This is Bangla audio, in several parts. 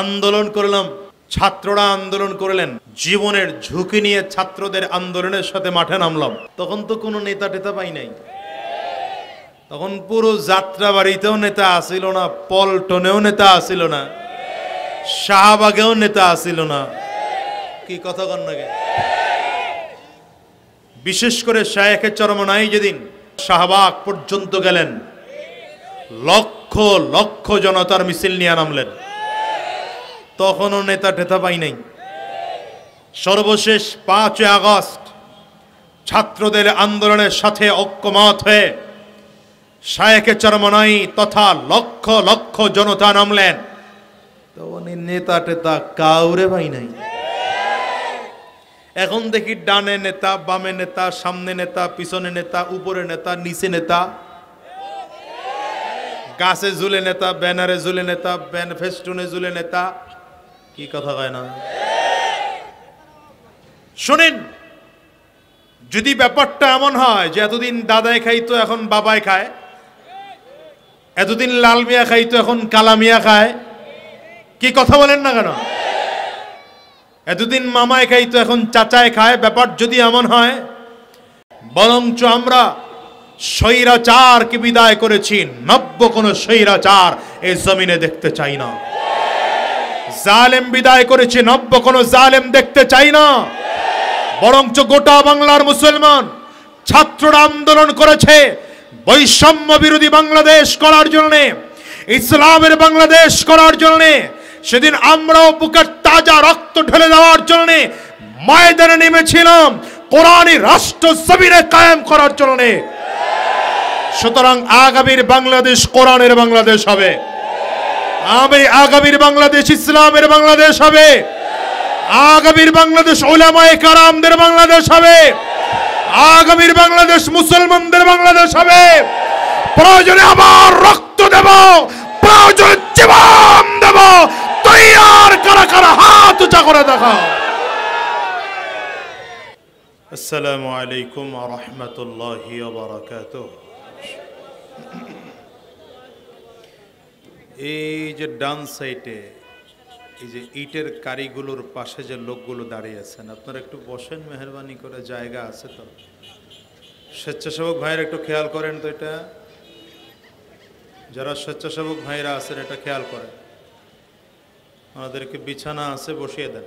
আন্দোলন করলাম, ছাত্ররা আন্দোলন করলেন, জীবনের ঝুঁকি নিয়ে ছাত্রদের আন্দোলনের সাথে মাঠে নামলাম। তখন তো কোনো নেতা টেতা পাই নাই, তখন পুরো যাত্রাবাড়িতেও নেতা আসিল না, পল্টনেও নেতা আসিল না, শাহবাগেও নেতা আসিল না। কি কথা কন নাকি? বিশেষ করে শায়েখে চরমনাই যেদিন শাহবাগ পর্যন্ত গেলেন, লক্ষ লক্ষ জনতার মিছিল নিয়ে নামলেন, তখনও নেতা টেতা পাই নাই। সর্বশেষ 5 আগস্ট ছাত্রদের আন্দোলনের সাথে ঐক্যমত হয়ে শায়েখে চরমনাই তথা লক্ষ লক্ষ জনতা নামলেন, তো উনি নেতা টেতা কাউরে পাই নাই। এখন দেখি ডানে নেতা, বামে নেতা, সামনে নেতা, পিছনে নেতা, উপরে নেতা, নিচে নেতা, গাছে ঝুলে নেতা, ব্যানারে ঝুলে নেতা, ফেস্টুনে ঝুলে নেতা। কি কথা কয় না? শুনেন, যদি ব্যাপারটা এমন হয় যে এতদিন দাদাই খাইতো এখন বাবাই খায়, এতদিন লাল মিয়া খাইতো এখন কালা মিয়া খায়, কি কথা বলেন না কেন? এতদিন মামায় খাইতো এখন চাচায় খায়, ব্যাপার যদি এমন হয়, বরঞ্চ আমরা স্বৈরাচারকে বিদায় করেছি, নব্য কোন স্বৈরাচার এই জমিনে দেখতে চাই না। জালেম বিদায় করেছি, নব্য কোন জালেম দেখতে চাই না। বরঞ্চ গোটা বাংলার মুসলমান ছাত্ররা আন্দোলন করেছে বৈষম্য বিরোধী বাংলাদেশ করার জন্য, ইসলামের বাংলাদেশ করার জন্য। সেদিন আমরাও বুকের তাজা রক্ত ঢেলে দেওয়ার জন্য ময়দানে নেমেছিলাম, কোরআনী রাষ্ট্র জমিনে কায়েম করার জন্য। সুতরাং আগামীর বাংলাদেশ কোরআনের বাংলাদেশ হবে, আগামীর বাংলাদেশ ইসলামের বাংলাদেশ হবে, আগামীর বাংলাদেশ উলামায়ে কেরামদের বাংলাদেশ হবে, আগামীর বাংলাদেশ মুসলমানদের বাংলাদেশ হবে। প্রয়োজনে আবার রক্ত দেব, প্রয়োজনে জীবন দেব, তৈয়ার কারা কারা হাত উঁচা করে দেখাও। আসসালামু আলাইকুম ওয়া রাহমাতুল্লাহি ওয়া বারাকাতুহু। এই যে ডান সাইডে এই যে ইটের কারিগুলোর পাশে যে লোকগুলো দাঁড়িয়ে আছেন, আপনারা একটু বসেন মেহরবানি করে, জায়গা আছে তো? স্বেচ্ছাসেবক ভাইয়েরা একটু খেয়াল করেন তো, এটা যারা স্বেচ্ছাসেবক ভাইরা আছেন এটা খেয়াল করেন, আমাদেরকে বিছানা আছে বসিয়ে দেন।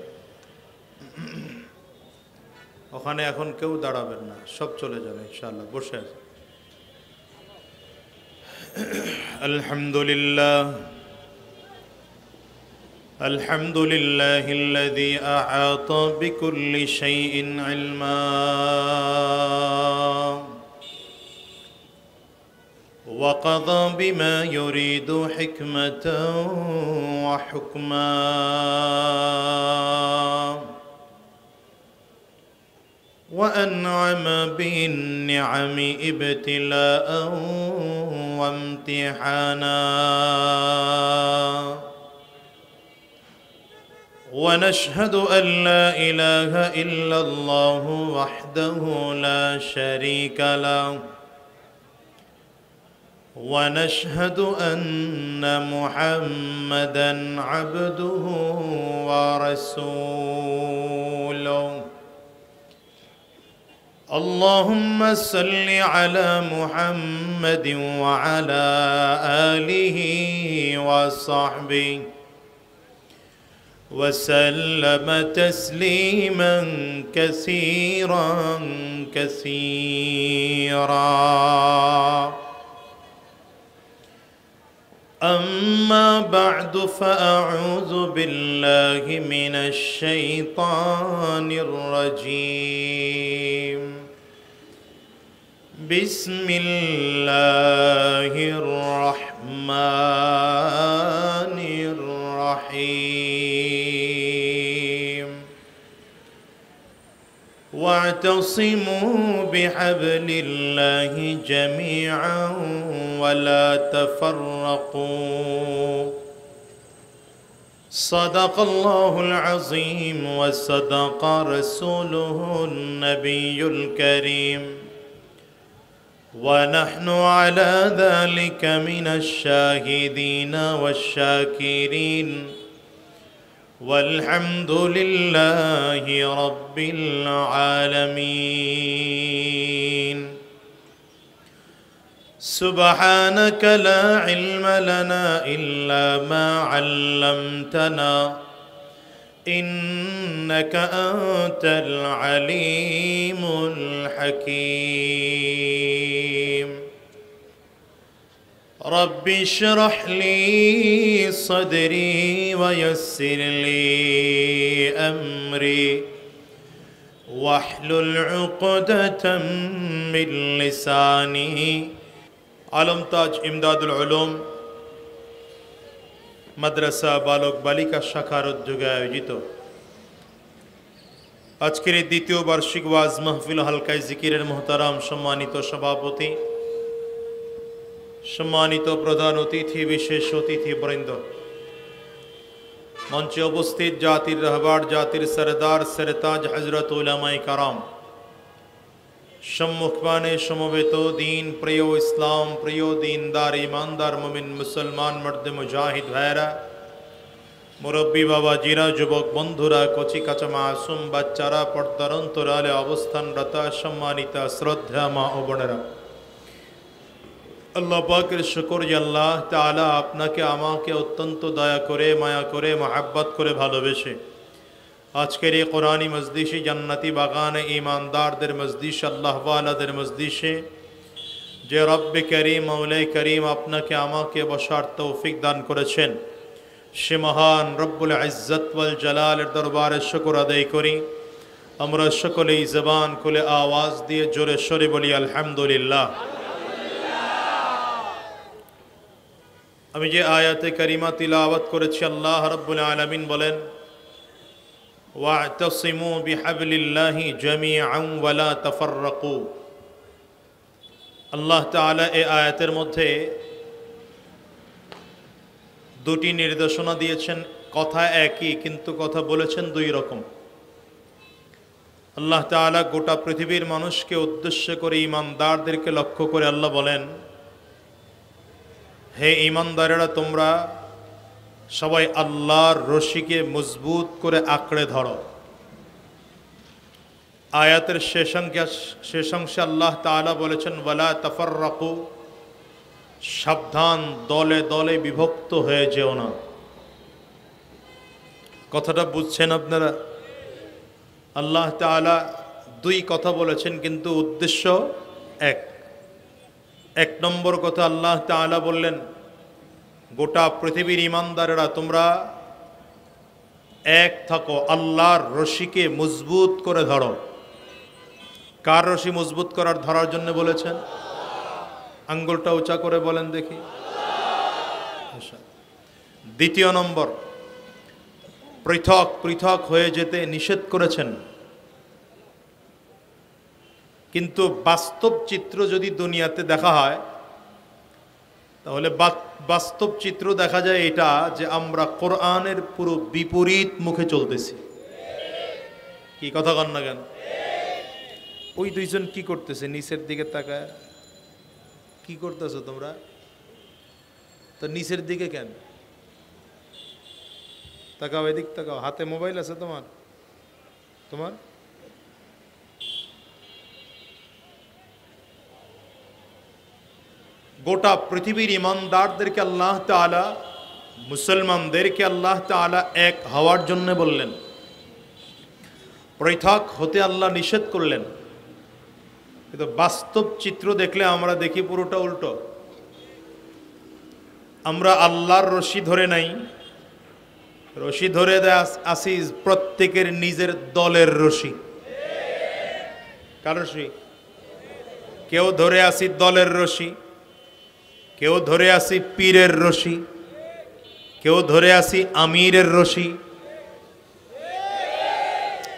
ওখানে এখন কেউ দাঁড়াবেন না, সব চলে যাবে ইনশাআল্লাহ, বসে আছে। আলহামদুলিল্লাহ আলহামদুলিল্লাহিল্লাযী আ'আতা বিকুল্লি শাইইন ইলমা ওয়া কাযা বিমা ইউরিদু হিকমাতাও ওয়া হুকমা وأنعم بالنعم ابتلاء وامتحانا ونشهد أن لا إله إلا الله وحده لا شريك له ونشهد أن محمدا عبده ورسوله اللهم صل على محمد وعلى آله وصحبه وسلم تسليما كثيرا كثيرا أما بعد فأعوذ بالله من الشيطان الرجيم بسم الله الرحمن الرحيم واعتصموا بحبل الله جميعا ولا تفرقوا صدق الله العظيم وصدق رسوله النبي الكريم ونحن على ذلك من الشاهدين والشاكرين والحمد لله رب العالمين سبحانك لا علم لنا إلا ما علمتنا إنك أنت العليم الحكيم رب اشرح لي صدري ويسر لي أمري واحلل عقدة من لساني আলমতাজ ইমদাদুল উলুম মাদ্রাসা বালক বালিকা শাখার উদ্যোগে আয়োজিত আজকের এই দ্বিতীয় বার্ষিক ওয়াজ মাহফিল হালকায় জিকিরের মুহতারাম সম্মানিত সভাপতি, সম্মানিত প্রধান অতিথি, বিশেষ অতিথিবৃন্দ, মঞ্চে উপস্থিত জাতির রাহবার, জাতির সরদার সরতাজ হযরত উলামায়ে কারাম, সম্মুখপানে সমবেত দিন প্রিয় ইসলাম প্রিয় দিনদার ইমানদার মুমিন মুসলমান মর্দে মুজাহিদ ভাইরা, মুরব্বী বাবাজিরা, যুবক বন্ধুরা, কচি কাঁচা মাসুম বাচ্চারা, পর্দার অন্তরালে অবস্থানরত সম্মানিতা শ্রদ্ধা মা ও বোনেরা, আল্লাহ পাকের শুকর যে আল্লাহ তাআলা আপনাকে আমাকে অত্যন্ত দয়া করে, মায়া করে, মহাব্বত করে ভালোবেসে আজকের এই কোরআনী মজলিসে, জান্নাতি বাগানে, ঈমানদারদের মজলিস, আল্লাহ ওয়ালাদের মজলিসে যে রব্বে করিম মওলাই করিম আপনাকে আমাকে বসার তৌফিক দান করেছেন, সে মহান রব্বুল ইজ্জত ওয়াল জালালের দরবারে শুকর আদায় করি। আমরা সকলেই জবান খুলে আওয়াজ দিয়ে জোরে সোরে বলি আলহামদুলিল্লাহ। আমি যে আয়াতে কারিমা তিলাওয়াত করেছি, আল্লাহ রাব্বুল আলামিন বলেন, ওয়া'তাসিমু বিহাবলিল্লাহি জামিআন ওয়া লা তাফাররাকু। আল্লাহ তাআলা এই আয়াতের মধ্যে দুটি নির্দেশনা দিয়েছেন। কথা একই, কিন্তু কথা বলেছেন দুই রকম। আল্লাহ তাআলা গোটা পৃথিবীর মানুষকে উদ্দেশ্য করে, ঈমানদারদেরকে লক্ষ্য করে আল্লাহ বলেন, হে ঈমানদারেরা, তোমরা সবাই আল্লাহর রশিকে মজবুত করে আঁকড়ে ধরো। আয়াতের শেষ অংশে আল্লাহ তাআলা বলেছেন, ওয়ালা তাফাররাকু, সাবধান, দলে দলে বিভক্ত হয়ে যেও না। কথাটা বুঝছেন আপনারা? আল্লাহ তাআলা দুই কথা বলেছেন, কিন্তু উদ্দেশ্য এক। এক নম্বর কথা, আল্লাহ তাআলা বললেন, গোটা পৃথিবীর ঈমানদারেরা তোমরা এক থাকো, আল্লাহর রশিকে মজবুত করে ধরো। কার রশি মজবুত করার ধরার জন্য বলেছেন? আঙ্গুলটা উঁচা করে বলেন দেখি। দ্বিতীয় নম্বর, পৃথক পৃথক হয়ে যেতে নিষেধ করেছেন। কিন্তু বাস্তব চিত্র যদি দুনিয়াতে দেখা হয়, তাহলে বাস্তব চিত্র দেখা যায় এটা, যে আমরা কোরআনের পুরো বিপরীত মুখে চলতেছি। কি কথা কন না কেন? ওই দুইজন কি করতেছে? নিচের দিকে তাকায় কি করতেছো তোমরা? তো নিচের দিকে কেন তাকাও? এদিক তাকাও। হাতে মোবাইল আছে তোমার? তোমার গোটা পৃথিবীর ঈমানদারদেরকে আল্লাহ তাআলা, মুসলমানদেরকে আল্লাহ তাআলা এক হওয়ার জন্য বললেন, পৃথক হতে আল্লাহ নিষেধ করলেন। কিন্তু বাস্তব চিত্র দেখলে আমরা দেখি পুরোটা উল্টো। আমরা আল্লাহর রশি ধরে নাই, রশি ধরে আসি প্রত্যেকের নিজের দলের রশি। কার রশি? কেউ ধরে আসি দলের রশি, কেউ ধরে আসি পীরের রশি, কেউ ধরে আসি আমিরের রশি।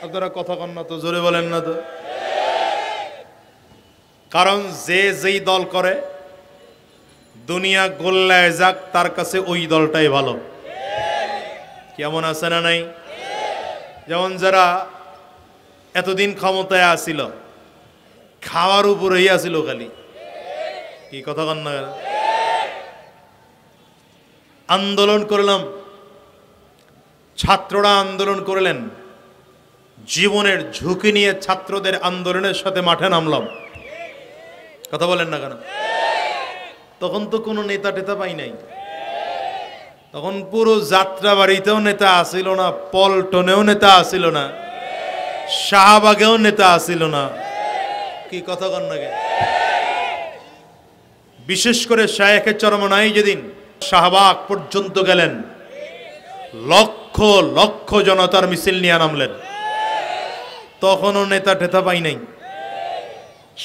আপনারা কথা কন না তো, জোরে বলেন না তো। কারণ যে যেই দল করে, দুনিয়া গোল্লায় যাক, তার কাছে ওই দলটাই ভালো। কেমন আছে না নাই? যেমন যারা এতদিন ক্ষমতায় আসিল, খাওয়ার উপরেই আসিল খালি। কি কথা কন না? আন্দোলন করলাম, ছাত্ররা আন্দোলন করলেন, জীবনের ঝুঁকি নিয়ে ছাত্রদের আন্দোলনের সাথে মাঠে নামলাম। কথা বলেন না কেন? তখন তো কোনো নেতা টেতা পাই নাই, তখন পুরো যাত্রাবাড়িতেও নেতা আসিল না, পল্টনেও নেতা আসিল না, শাহবাগেও নেতা আসিল না। কি কথা কন না? বিশেষ করে শায়েখে চরমনাই যেদিন শাহবাগ পর্যন্ত গেলেন, লক্ষ লক্ষ জনতার মিছিল নিয়ে নামলেন, তখনও নেতা টেতা পাই নাই।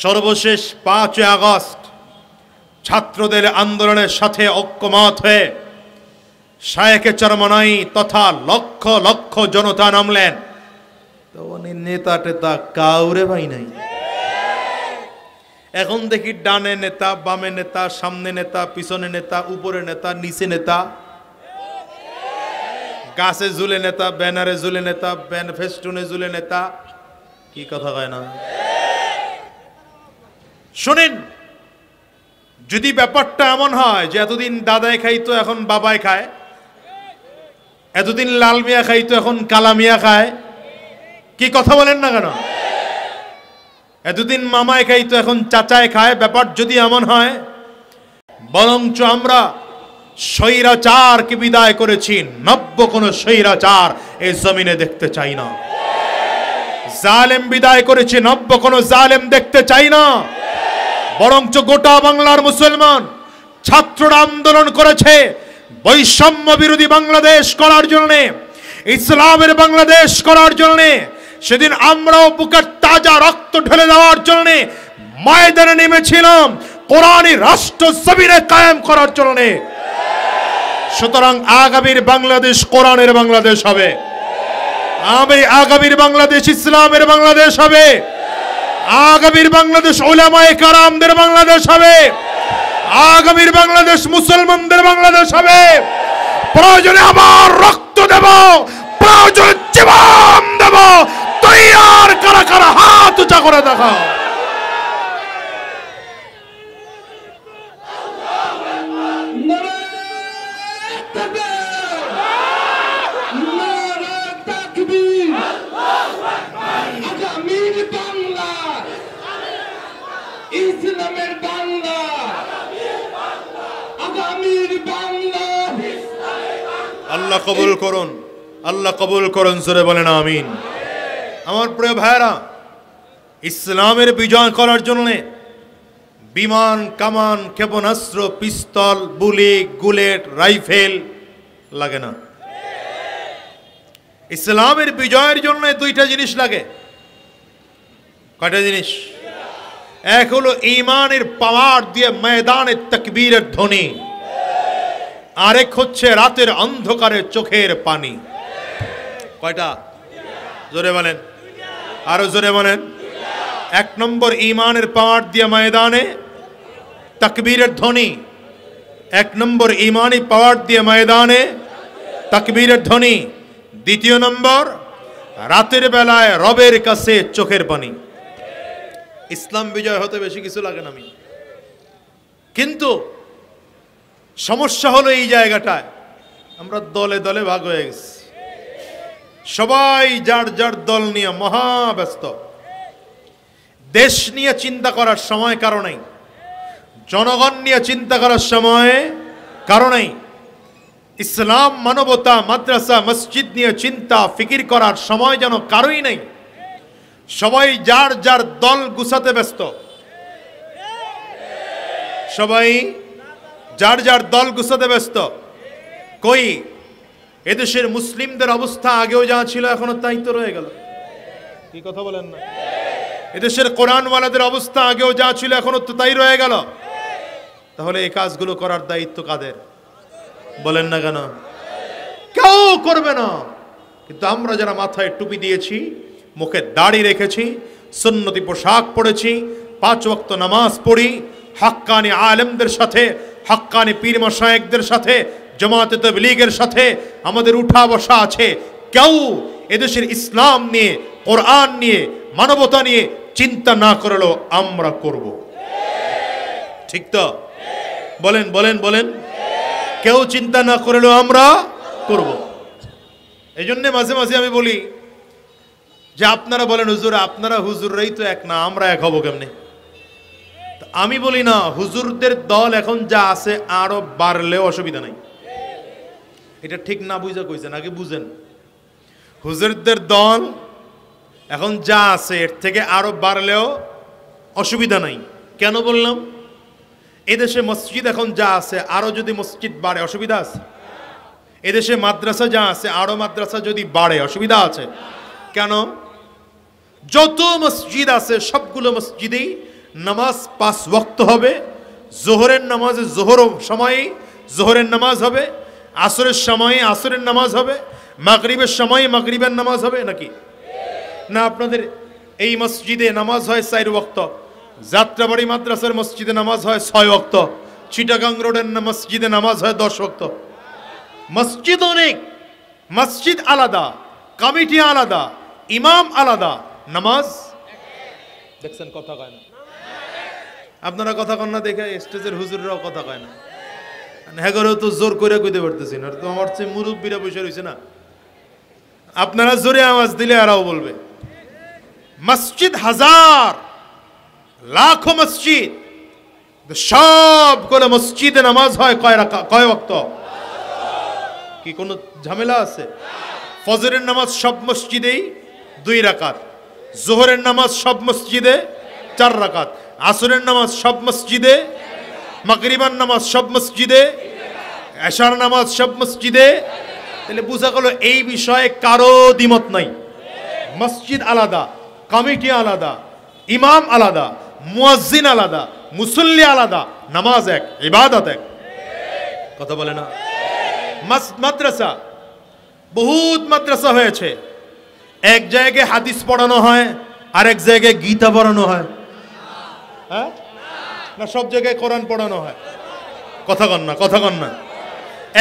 সর্বশেষ 5 আগস্ট ছাত্রদের আন্দোলনের সাথে ঐক্যমত হয়ে শায়েখে চরমনাই তথা লক্ষ লক্ষ জনতা নামলেন, তখন নেতা টেতা কাউরে পাই নাই। এখন দেখি ডানে নেতা, বামে নেতা, সামনে নেতা, পিছনে নেতা, উপরে নেতা, নিচে নেতা, গাছে ঝুলে নেতা, ব্যানারে ঝুলে নেতা, ফেস্টুনে ঝুলে নেতা। কি কথা কয় না? শোনেন, যদি ব্যাপারটা এমন হয় যে এতদিন দাদাই খাইতো এখন বাবাই খায়, এতদিন লাল মিয়া খাইতো এখন কালা মিয়া খায়, কি কথা বলেন না কেন? এতদিন মামায় খাইতো এখন চাচায় খায়, ব্যাপার যদি এমন হয়, বরঞ্চ আমরা স্বৈরাচারকে বিদায় করেছি, নব্য কোন স্বৈরাচার এই জমিনে দেখতে চাই না। জালেম বিদায় করেছি, নব্য কোন জালেম দেখতে চাই না। বরঞ্চ গোটা বাংলার মুসলমান ছাত্ররা আন্দোলন করেছে বৈষম্য বিরোধী বাংলাদেশ করার জন্য, ইসলামের বাংলাদেশ করার জন্য। সেদিন আমরাও বুকের তাজা রক্ত ঢেলে দেওয়ার জন্য ময়দানে নেমেছিলাম, কোরআনী রাষ্ট্র জমিনে কায়েম করার জন্য। সুতরাং আগামীর বাংলাদেশ কোরআনের বাংলাদেশ হবে, আগামীর বাংলাদেশ ইসলামের বাংলাদেশ হবে, আগামীর বাংলাদেশ উলামায়ে কেরামদের বাংলাদেশ হবে, আগামীর বাংলাদেশ মুসলমানদের বাংলাদেশ হবে। প্রয়োজনে আবার রক্ত দেব, প্রয়োজনে জীবন দেব। তৈয়ার কারা কারা হাত উঁচা করে দেখাও। ইসলামের বাংলা, আগামীর বাংলা। আল্লাহ কবুল করুন, আল্লাহ কবুল করুন, জোরে বলেন আমিন। আমার প্রিয় ভাইরা, ইসলামের বিজয় করার জন্য বিমান, কামান, ক্ষেপণাস্ত্র, পিস্তল, বুলি, বুলেট, রাইফেল লাগে না। ইসলামের বিজয়ের জন্য 2টা জিনিস লাগে। কয়টা জিনিস? এক হলো ঈমানের পাওয়ার দিয়ে ময়দানে তাকবীরের ধ্বনি, আরেক হচ্ছে রাতের অন্ধকারে চোখের পানি। কয়টা? জোরে বলেন, আরো জোরে বলেন। 1 নম্বর ঈমানের পাওয়ার দিয়ে ময়দানে তাকবীরের ধ্বনি, 1 নম্বর ঈমানি পাওয়ার দিয়ে ময়দানে তাকবীরের ধ্বনি। 2 নম্বর, রাতের বেলায় রবের কাছে চোখের পানি। ইসলাম বিজয় হতে বেশি কিছু লাগে না। কিন্তু সমস্যা হলো এই জায়গাটায় আমরা দলে দলে ভাগ হয়ে গেছি, সবাই যার যার দল নিয়ে মহা ব্যস্ত। দেশ নিয়ে চিন্তা করার সময় কারো নাই, জনগণ নিয়ে চিন্তা করার সময় কারো নাই। ইসলাম, মানবতা, মাদ্রাসা, মসজিদ নিয়ে চিন্তা ফিকির করার সময় যেন কারোই নাই। সবাই যার যার দল গুছাতে ব্যস্ত, সবাই যার যার দল গুছাতে ব্যস্ত। কই এদেশের মুসলিমদের অবস্থা আগেও যা ছিল এখনো তাই তো রয়ে গেল। কি কথা বলেন না? এদেশের কোরআনওয়ালাদের অবস্থা আগেও যা ছিল এখনো তো তাই রয়ে গেল। তাহলে এই কাজগুলো করার দায়িত্ব কাদের? বলেন না কেন? কেউ করবে না। কিন্তু আমরা যারা মাথায় টুপি দিয়েছি, মুখে দাড়ি রেখেছি, সুন্নতি পোশাক পরেছি, 5 ওয়াক্ত নামাজ পড়ি, হক্কানি আলেমদের সাথে, হক্কানি পীর মাশায়েখদের সাথে, জামাতে তাবলীগের সাথে আমাদের উঠা বসা আছে। কেউ এদেশের ইসলাম নিয়ে, কোরআন নিয়ে, মানবতা নিয়ে চিন্তা না করলো আমরা করব। ঠিক তো? বলেন বলেন বলেন। কেউ চিন্তা না করলো আমরা করব। এই জন্য মাঝে মাঝে আমি বলি যে আপনারা বলেন হুজুর, আপনারা হুজুররাই তো এক না, আমরা এক হব কেমনে? আমি বলি না, হুজুরদের দল এখন যা আছে আরো বাড়লেও অসুবিধা নাই। এটা ঠিক না বুঝা কইছেন, আগে বুঝেন। হুজুরদের দল এখন যা আছে এর থেকে আরো বাড়লেও অসুবিধা নাই। কেন বললাম? এদেশে মসজিদ এখন যা আছে আরো যদি মসজিদ বাড়ে অসুবিধা আছে? এদেশে মাদ্রাসা যা আছে আরো মাদ্রাসা যদি বাড়ে অসুবিধা আছে? কেন? যত মসজিদ আছে সবগুলো মসজিদেই নামাজ 5 ওয়াক্ত হবে। জোহরের নামাজে জোহর সময়ে জোহরের নামাজ হবে, আসরের সময়ে আসরের নামাজ হবে, মাগরিবের সময়ে মাগরিবের নামাজ হবে। নাকি না? আপনাদের এই মসজিদে নামাজ হয় 4 ওয়াক্ত, যাত্রাবাড়ি মাদ্রাসার মসজিদে নামাজ হয় 6 ওয়াক্ত, চিটাগাং রোডের মসজিদে নামাজ হয় 10 ওয়াক্ত। মসজিদ অনেক, মসজিদ আলাদা, কমিটি আলাদা, ইমাম আলাদা, নামাজ দেখছেন কথা কয় না। আপনারা কথা কন না দেখে স্টেজের হুজুররাও কথা কয় না। হ্যাঁ তো জোর করে কইতে পারতেছি না, তো আমার চেয়ে মুরব্বীরা বসে রয়েছে না। আপনারা জোরে আওয়াজ দিলে আরাও বলবে। মসজিদ হাজার লাখো মসজিদ, সবগুলো মসজিদে নামাজ হয় কয় ওয়াক্ত? কি কোনো ঝামেলা আছে? ফজরের নামাজ সব মসজিদেই 2 রাকাত, জোহরের নামাজ সব মসজিদে 4 রাকাত, আসরের নামাজ সব মসজিদে, মাগরিবার নামাজ সব মসজিদে, এশার নামাজ সব মসজিদে। তাহলে বোঝা গেল এই বিষয়ে কারো দ্বিমত নাই। মসজিদ আলাদা, কমিটি আলাদা, ইমাম আলাদা, মুয়াজ্জিন আলাদা, মুসল্লি আলাদা, নামাজ এক, ইবাদত এক। কথা বলে না? মাদ্রাসা, বহুত মাদ্রাসা হয়েছে। এক জায়গায় হাদিস পড়ানো হয়, আর এক জায়গায় গীতা পড়ানো হয়। হ্যাঁ না, সব জায়গায় কোরআন পড়ানো হয়? কথা কন না, কথা কন না।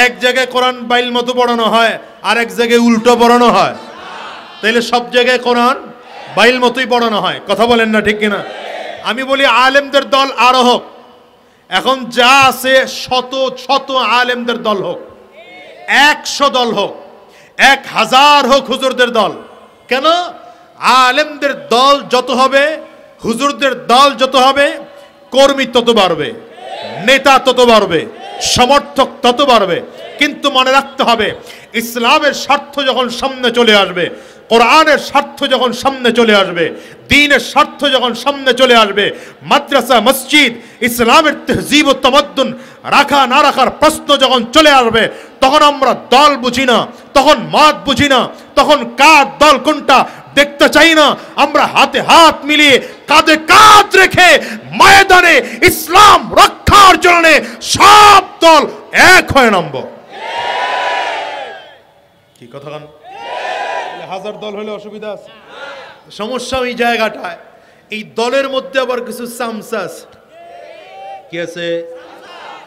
এক জায়গায় কোরআন বাইল মতো পড়ানো হয়, আর এক জায়গায় উল্টো পড়ানো হয়। তাইলে সব জায়গায় কোরআন বাইল মতোই পড়ানো হয়। কথা বলেন না, ঠিক কিনা? আমি বলি আলেমদের দল আরো হোক, এখন যা আছে শত শত আলেমদের দল হোক, 100 দল হোক, 1000 হোক হুজুরদের দল। কেন? আলেমদের দল যত হবে, হুজুরদের দল যত হবে, কর্মী তত বাড়বে, নেতা তত বাড়বে, সমর্থক তত বাড়বে। কিন্তু মনে রাখতে হবে, ইসলামের স্বার্থ যখন সামনে চলে আসবে, কোরআনের স্বার্থ যখন সামনে চলে আসবে, দ্বীনের স্বার্থ যখন সামনে চলে আসবে, মাদ্রাসা মসজিদ ইসলামের তহজিব ও তামাদ্দুন রাখা না রাখার প্রশ্ন যখন চলে আসবে, তখন আমরা দল বুঝি না, তখন মত বুঝি না, তখন কার দল কোনটা দেখতে চাই না। আমরা হাতে হাত মিলিয়ে কাঁধে কাঁধ রেখে ময়দানে ইসলাম রক্ষার জন্য সব দল এক হয়ে নামব। কি কথা কান? 1000 দল হলে অসুবিধা আছে? সমস্যা ওই জায়গাটায়, এই দলের মধ্যে আবার কিছু সামসাস কি আছে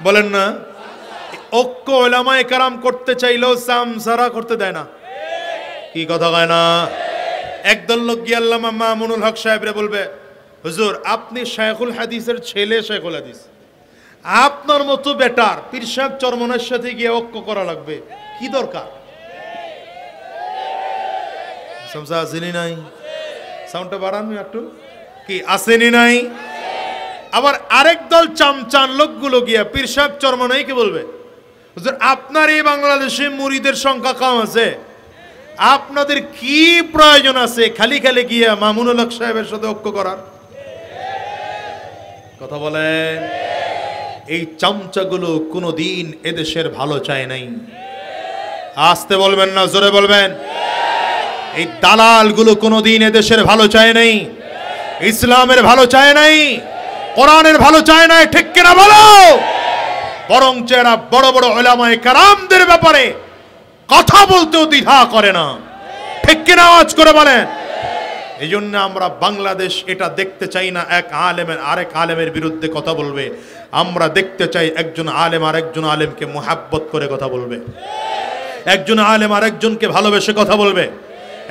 বলেন না? ঐক্য উলামায়ে কেরাম করতে চাইলেও সামসারা করতে দেয় না। কি কথা কয় না? একদল লোক গিয়ে আল্লামা মামুনুল হক সাহেবরে বলবে, হুজুর আপনি শায়খুল হাদিসের ছেলে, শায়খুল হাদিস, আপনার মতো বেটার পীর সাহেব চরমনের সাথে গিয়ে ঐক্য করা লাগবে, কি দরকার? সমসা আসেনি নাই? সাউন্ডটা বাড়ান একটু। কি আসেনি নাই? আবার আরেক দল চামচান লোকগুলো গিয়া পীর সাহেব চরমনাইকে বলবে, হুজুর আপনার এই বাংলাদেশে মুরিদের সংখ্যা কম আছে, আপনাদের কি প্রয়োজন আছে খালি খালি গিয়া মামুনুল হক সাহেবের সাথে ঐক্য করার? কথা বলেন। এই চামচাগুলো কোনোদিন এদেশের ভালো চায় নাই। আসতে বলবেন না, জোরে বলবেন। এই দালালগুলো কোনোদিন এদেশের ভালো চায় নাই, ইসলামের ভালো চায় নাই, কোরআনের ভালো চায় নাই, ঠিক কিনা বলো? বরং এরা বড় বড় উলামায়ে কেরামদের ব্যাপারে কথা বলতেও দ্বিধা করে না, ঠিক কিনা? আওয়াজ করে বলেন। এই জন্য আমরা বাংলাদেশ এটা দেখতে চাই না এক আলেমের আরেক আলেমের বিরুদ্ধে কথা বলবে। আমরা দেখতে চাই একজন আলেম আরেকজন আলেমকে মুহাব্বত করে কথা বলবে, একজন আলেম আরেকজনকে ভালোবেসে কথা বলবে,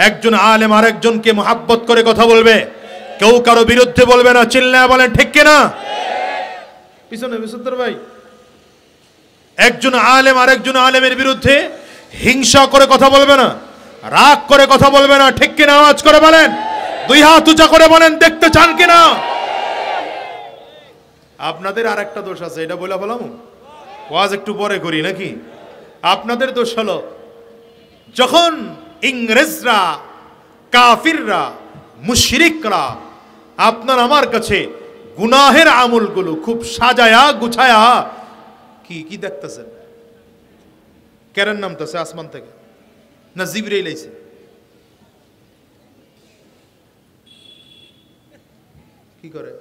একজন আলেম আরেকজনকে মুহাব্বত করে কথা বলবে, কেউ কারো বিরুদ্ধে বলবে না। চিল্লায় বলেন ঠিক কিনা? পিছনে বিশুদ্ধর ভাই, একজন আলেম আরেকজন আলেমের বিরুদ্ধে হিংসা করে কথা বলবে না, রাগ করে কথা বলবে না, ঠিক কিনা আওয়াজ করে বলেন, দুই হাত উঁচা করে বলেন দেখতে চান কিনা। আপনাদের আর একটা দোষ আছে, এটা বলে বললাম, ওয়াজ একটু পরে করি নাকি। আপনাদের দোষ হলো যখন ইংরেজরা, কাফিররা, মুশরিকরা আপনার আমার কাছে গুনাহের আমলগুলো খুব সাজায়া গুছায়া কি কি দেখতেছেন, কেরেন নামতেছে আসমান থেকে না জিবরাইল আইছে, কি করে।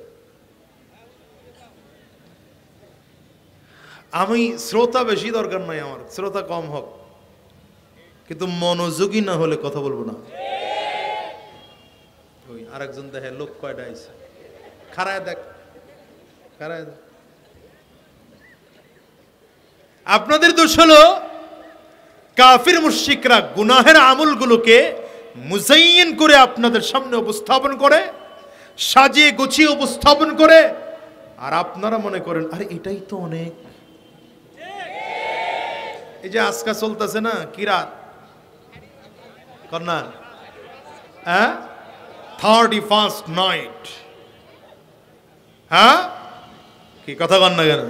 আমি শ্রোতা বেশি দরকার নাই, আমার শ্রোতা কম হোক, কিন্তু মনোযোগী না হলে কথা বলবো না। ওই আরেকজন দেখে লোক কয়টা আইছে, খারায় দেখ, খারায় দেখ। আপনাদের দোষ হলো কাফির মুশরিকরা গুনাহের আমলগুলোকে মুজাইয়িন করে আপনাদের সামনে উপস্থাপন করে, সাজিয়ে গুছিয়ে উপস্থাপন করে, আর আপনারা মনে করেন আরে এটাই তো অনেক। এই যে আজকা চলতেছে না কি রাত কন্যা, হ্যাঁ 31st নাইট, হ্যাঁ কি কথা কন না কেন।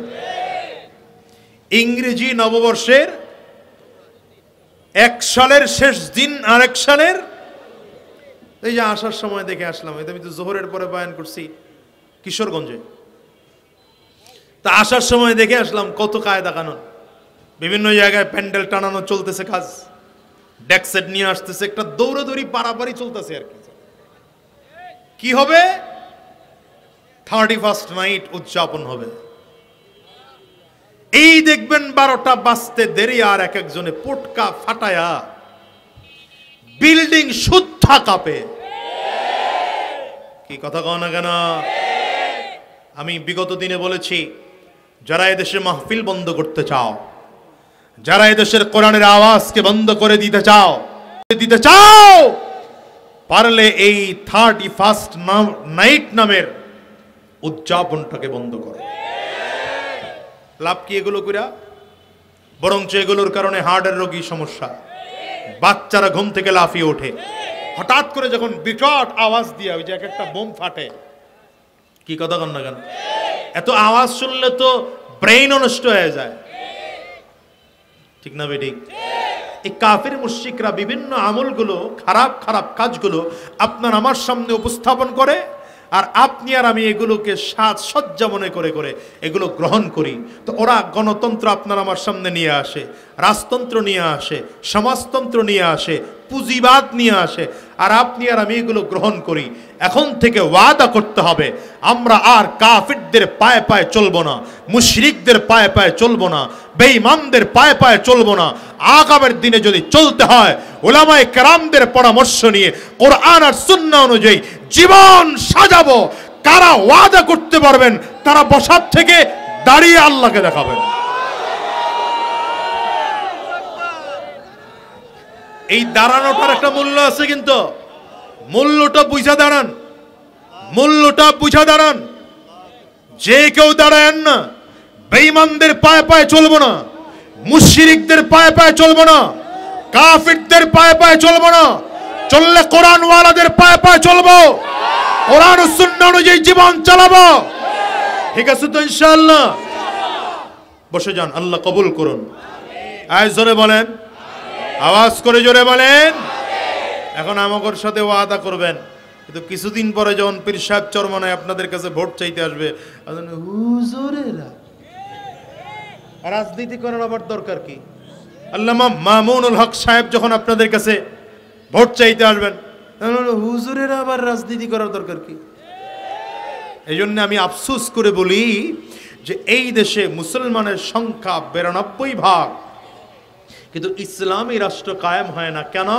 ইংরেজি নববর্ষের 1 সালের শেষ দিন আর 1 সালের, এই যে আসার সময় দেখে আসলাম, আমি তো জোহরের পরে বয়ান করছি কিশোরগঞ্জে, তা আসার সময় দেখে আসলাম কত কায়দা কানুন, বিভিন্ন জায়গায় প্যান্ডেল টানানো চলতেছে, কাজ ডেকসেট নিয়ে আসতেছে, একটা দৌড়াদৌড়ি পারাপারি চলতেছে আর কি। কি হবে, 31st নাইট উদযাপন হবে। এই দেখবেন 12টা বাজতে দেরি আর এক একজনে পটকা ফাটায়া বিল্ডিং শুদ্ধা কাঁপে। কি কথা কও না কেন। আমি বিগত দিনে বলেছি, যারা এদেশে মাহফিল বন্ধ করতে চাও, যারা এদেশের কোরআনের আওয়াজকে বন্ধ করে দিতে চাও, পারলে এই 31st নাইট নামের উদযাপনটাকে বন্ধ করো। লাভ কি এগুলো কইরা? বরঞ্চ এগুলোর কারণে হার্টের রোগী সমস্যা, বাচ্চারা ঘুম থেকে লাফিয়ে ওঠে, হঠাৎ করে যখন বিকট আওয়াজ দিয়ে ওই যে এক একটা বোম ফাটে। কি কথা কন না কেন, এত আওয়াজ শুনলে তো ব্রেইন নষ্ট হয়ে যায়, ঠিক না বেঠিক? এই কাফির মুশরিকরা বিভিন্ন আমলগুলো, খারাপ খারাপ কাজগুলো আপনার আমার সামনে উপস্থাপন করে, আর আপনি আর আমি এগুলোকে সাজসজ্জা মনে করে করে এগুলো গ্রহণ করি। তো ওরা গণতন্ত্র আপনার আমার সামনে নিয়ে আসে, রাজতন্ত্র নিয়ে আসে, সমাজতন্ত্র নিয়ে আসে, পুঁজিবাদ নিয়ে আসে, আর আপনি আর আমি এগুলো গ্রহণ করি। এখন থেকে ওয়াদা করতে হবে, আমরা আর কাফিরদের পায়ে পায়ে চলবো না, মুশরিকদের পায়ে পায়ে চলবো না, বেঈমানদের পায়ে পায়ে চলবো না। আগামের দিনে যদি চলতে হয় উলামায়ে কেরামদের পরামর্শ নিয়ে কোরআন আর সুন্নাহ অনুযায়ী জীবন সাজাবো। কারা ওয়াদা করতে পারবেন তারা বসার থেকে দাঁড়িয়ে আল্লাহকে দেখাবেন। এই দাঁড়ানোটার একটা মূল্য আছে, কিন্তু মূল্যটা বুঝা দাঁড়ান, মূল্যটা বুঝা দাঁড়ান। যে কেউ দাঁড়ায়েন না, বেঈমানদের পায়ে পায়ে চলবো না, মুশরিকদের পায়ে পায়ে চলবো না, কাফিরদের পায়ে পায়ে চলবো না, চললে কোরআন ওয়ালাদের পায়ে পায়ে চলবো, কোরআন ও সুন্নাহ অনুযায়ী জীবন চালাবো। ঠিক আছে তো ইনশাআল্লাহ? বসে যান, আল্লাহ কবুল করুন। আয় জোরে বলেন, আওয়াজ করে জোরে বলেন। এখন আমাদের সাথে ওয়াদা করবেন, কিন্তু কিছুদিন পরে যখন পীর সাহেব চরমনায় আপনাদের কাছে ভোট চাইতে আসবে, হুজুরেরা রাজনীতি করার আবার দরকার কি? আল্লামা মামুনুল হক সাহেব যখন আপনাদের কাছে ভোট চাইতে আসবেন, হুজুরেরা আবার রাজনীতি করার দরকার কি? এই জন্য আমি আফসোস করে বলি যে এই দেশে মুসলমানের সংখ্যা 92%, কিন্তু ইসলামী রাষ্ট্র কায়েম হয় না কেন?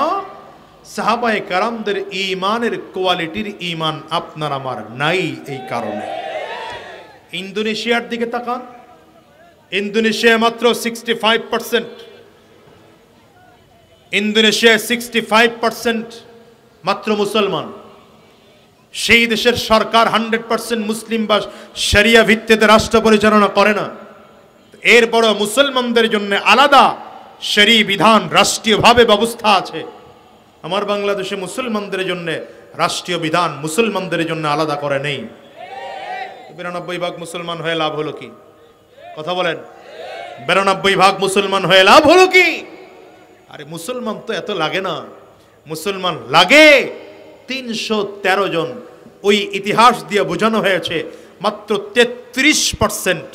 সাহাবায়ে কেরামদের ঈমানের কোয়ালিটির ঈমান আপনার আমার নাই। এই কারণে ইন্দোনেশিয়ার দিকে তাকান, ইন্দোনেশিয়া মাত্র 65%, ইন্দোনেশিয়ায় 65% মাত্র মুসলমান। সেই দেশের সরকার 100% মুসলিম বা শরিয়া ভিত্তিতে রাষ্ট্র পরিচালনা করে না। এরপরও মুসলমানদের জন্য আলাদা শরী বিধান রাষ্ট্রীয়ভাবে ব্যবস্থা আছে। আমার বাংলাদেশে মুসলমানদের জন্য রাষ্ট্রীয় বিধান মুসলমানদের জন্য আলাদা করে নেই। 92% মুসলমান হয়ে লাভ হলো কি? কথা বলেন। 92% মুসলমান হয়ে লাভ হলো কি? আরে মুসলমান তো এত লাগে না, মুসলমান লাগে 313 জন। ওই ইতিহাস দিয়ে বোঝানো হয়েছে মাত্র 33%।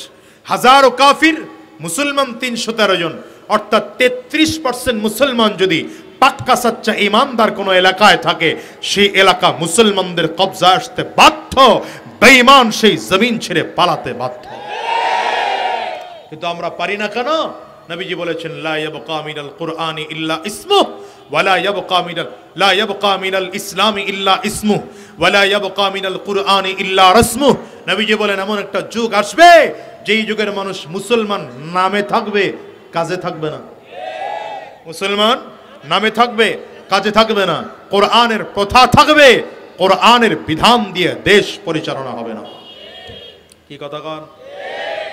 হাজারো কাফির, মুসলমান 313 জন, অর্থাৎ 33% মুসলমান যদি পাক্কা সাচ্চা ইমানদার কোন এলাকায় থাকে, সেই এলাকা মুসলমানদের কবজা আসতে বাধ্য, বেঈমান সেই জমিন ছেড়ে পালাতে বাধ্য। কিন্তু আমরা পারি না কেন? নবীজি বলেছেন লা ইয়াবকা মিনাল কুরআনি ইল্লা ইসমুহ ওয়ালা ইয়াবকা মিনাল ইসলামি ইল্লা ইসমুহ ওয়ালা ইয়াবকা মিনাল কুরআনি ইল্লা রাসমুহ। নবীজি বলেন এমন একটা যুগ আসবে যেই যুগের মানুষ মুসলমান নামে থাকবে, কাজে থাকবে না। মুসলমান নামে থাকবে, কাজে থাকবে না। কোরআনের প্রথা থাকবে, কোরআনের বিধান দিয়ে দেশ পরিচালনা হবে না। কি কথা কন?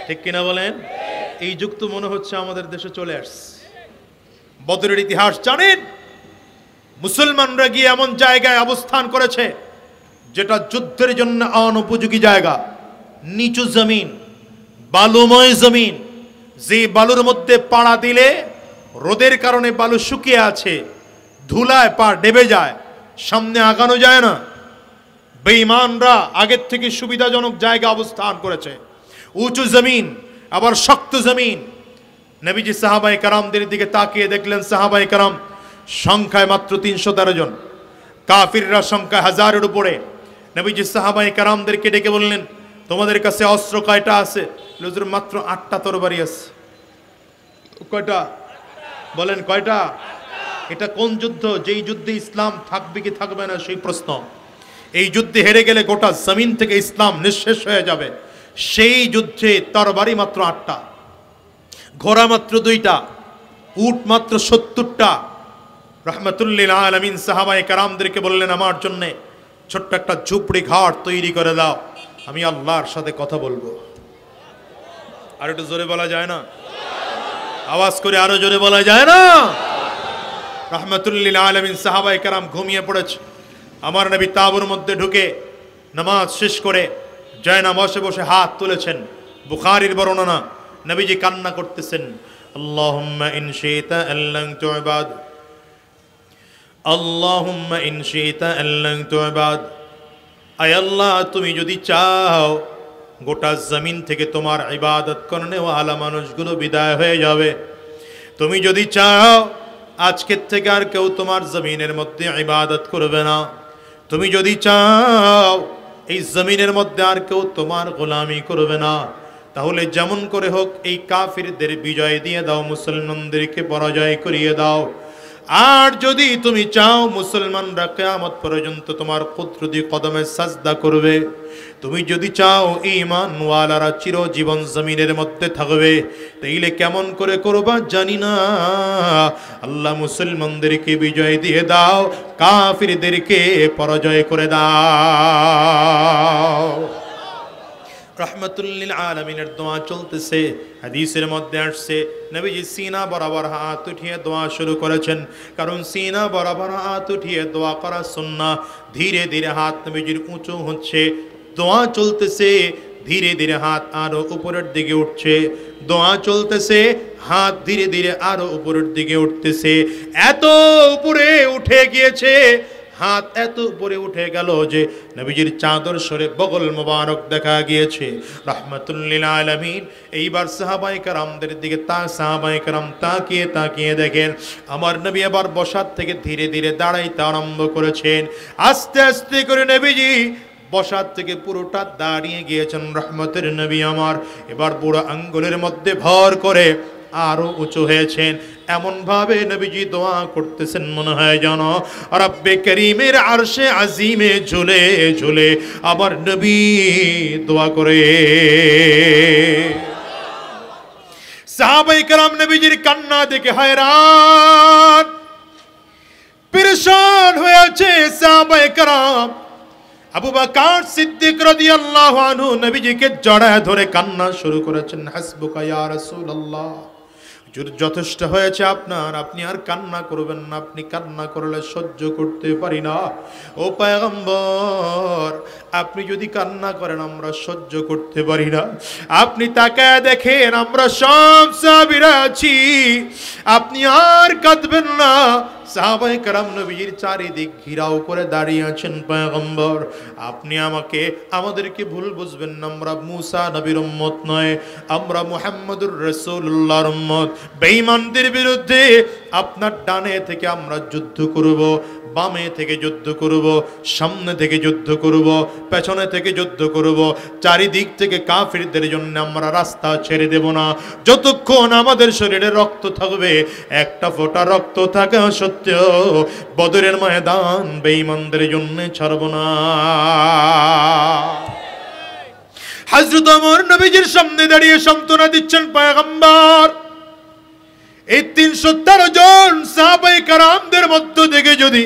ঠিক কিনা বলেন? এই যুগ তো মনে হচ্ছে আমাদের দেশে চলে আসছে। বদরের ইতিহাস জানেন? মুসলমানরা গিয়ে এমন জায়গায় অবস্থান করেছে যেটা যুদ্ধের জন্য অনুপযোগী জায়গা, নিচু জমিন, বালুময় জমিন, যে বালুর মধ্যে পাড়া দিলে রোদের কারণে বালু শুকিয়ে আছে, ধুলায় পা ডেবে যায়, সামনে আগানো যায় না। বেঈমানরা আগের থেকে সুবিধাজনক জায়গা অবস্থান করেছে, উঁচু জমিন, আবার শক্ত জমিন। নবীজি সাহাবায়ে কেরামদের দিকে তাকিয়ে দেখলেন সাহাবায়ে কেরাম সংখ্যায় মাত্র 313 জন, কাফিররা সংখ্যা হাজারের উপরে। নবীজি সাহাবায়ে কেরামদেরকে ডেকে বললেন তোমাদের কাছে অস্ত্র কয়টা আছে? হুজুর মাত্র 8টা তরবারি আছে। কয়টা বলেন? কয়টা? এটা কোন যুদ্ধ? যেই যুদ্ধে ইসলাম থাকবে কি থাকবে না সেই প্রশ্ন। এই যুদ্ধে হেরে গেলে গোটা জমিন থেকে ইসলাম নিঃশেষ হয়ে যাবে। সেই যুদ্ধে তরবারি মাত্র 8টা, ঘোড়া মাত্র 2টা, উট মাত্র 70টা। রাহমাতুল্লিল আলামিন সাহাবায়ে কেরামদেরকে বললেন আমার জন্য ছোট্ট একটা ঝুপড়ি ঘাট তৈরি করে দাও, আমি আল্লাহর সাথে কথা বলবো। আর একটু জোরে বলা যায় না? আওয়াজ করে আরো জোরে বলা যায় না? রাহমাতুল্লিল আলামিন সাহাবায়ে কেরাম ঘুমিয়ে পড়েছে। আমার নবী তাঁবুর মধ্যে ঢুকে নামাজ শেষ করে জায়নামাজে বসে হাত তুলেছেন। বুখারীর বর্ণনা, নবীজি কান্না করতেছেন, আল্লাহুম্মা ইন শি'তা আল্লান তু'বাদ, আল্লাহুম্মা ইন শি'তা আল্লান তু'বাদ। আয় আল্লাহ, তুমি যদি চাও গোটা জমিন থেকে তোমার ইবাদত করনে ওয়ালা মানুষগুলো বিদায় হয়ে যাবে। তুমি যদি চাও আজকের থেকে আর কেউ তোমার জমিনের মধ্যে ইবাদত করবে না। তুমি যদি চাও এই জমিনের মধ্যে আর কেউ তোমার গোলামি করবে না, তাহলে যেমন করে হোক এই কাফিরদের বিজয় দিয়ে দাও, মুসলমানদেরকে পরাজয় করিয়ে দাও। আর যদি তুমি চাও মুসলমানরা কিয়ামত পর্যন্ত তোমার কুদরতি কদমে সাজদা করবে, তুমি যদি চাও ঈমানওয়ালারা চিরজীবন জমিনের মধ্যে থাকবে, তাইলে কেমন করে করবা জানি না। আল্লাহ মুসলমানদেরকে বিজয় দিয়ে দাও, কাফিরদেরকে পরাজয় করে দাও। রাহমাতুল্লিল আলামিনের দোয়া চলতেছে। হাদিসের মধ্যে আসছে নবীজি সিনা বরাবর হাত উঠিয়ে দোয়া শুরু করেছেন, কারণ সিনা বরাবর হাত উঠিয়ে দোয়া করা সুন্নাহ। ধীরে ধীরে হাত নবীজির উঁচু হচ্ছে, দোয়া চলতেছে, ধীরে ধীরে হাত আরো উপরের দিকে উঠছে, দোয়া চলতেছে, হাত ধীরে ধীরে আরো উপরের দিকে উঠতেছে। এত উপরে উঠে গিয়েছে, হাত এত উপরে উঠে গেল যে নবীজির চাদর সরে বগল মোবারক দেখা গিয়েছে। রাহমাতুল্লিল আলামিন এইবার সাহাবায়ে কেরামদের দিকে সাহাবায়ে কেরাম তাকিয়ে দেখেন আমার নবী এবার বসার থেকে ধীরে ধীরে দাঁড়াইতে আরম্ভ করেছেন। আস্তে আস্তে করে নবীজি বসার থেকে পুরোটা দাঁড়িয়ে গিয়েছেন। রহমতের নবী আমার এবার বুড়ো আঙ্গুলের মধ্যে ভর করে আরো উঁচু হয়েছেন। এমন ভাবে নবীজি দোয়া করতেছেন মনে হয় যেন রব্বে করিমের আরশে আজিমে ঝুলে ঝুলে আবার নবী দোয়া করে। সাহাবায়ে কেরাম নবীজির কান্না দেখে হয়রান পেরেশান হয়ে আছে। সাহাবায়ে কেরাম আবু বকর সিদ্দিক রাদিয়াল্লাহু আনহু নবীজিকে জড়ায় ধরে কান্না শুরু করেছেন, হাসবুকা ইয়া রাসূলুল্লাহ, যথেষ্ট হয়েছে আপনার, আপনি আর কান্না করবেন না, আপনি কান্না করলে সহ্য করতে পারি না। ও পয়গম্বর, আপনি যদি কান্না করেন আমরা সহ্য করতে পারি না। আপনি তাকায় দেখেন আমরা সব সাহাবীরা আছি, আপনি আর কাঁদবেন না। সাহাবায়ে কেরাম নবীর চারিদিক ঘিরাও করে দাঁড়িয়ে আছেন। পয়গম্বর, আপনি আমাদেরকে ভুল বুঝবেন না, আমরা মুসা নবীর উম্মত নয়, আমরা মুহাম্মদুর রাসূলুল্লাহর উম্মত। বেঈমানদের বিরুদ্ধে আপনার ডানে থেকে আমরা যুদ্ধ করব, বামে থেকে যুদ্ধ করব, সামনে থেকে যুদ্ধ করব, পেছনে থেকে যুদ্ধ করব, চারিদিক থেকে কাফিরদের জন্য আমরা রাস্তা ছেড়ে দেব না। যতক্ষণ আমাদের শরীরে রক্ত থাকবে, একটা ফোঁটা রক্ত থাকা সত্ত্বেও বদরের ময়দান বেঈমানদের জন্য ছাড়ব না। হযরত ওমর নবীজির সামনে দাঁড়িয়ে সান্ত্বনা দিচ্ছেন, পয়গম্বর, এই 313 জন সাহাবায়ে কেরামদের মধ্য থেকে যদি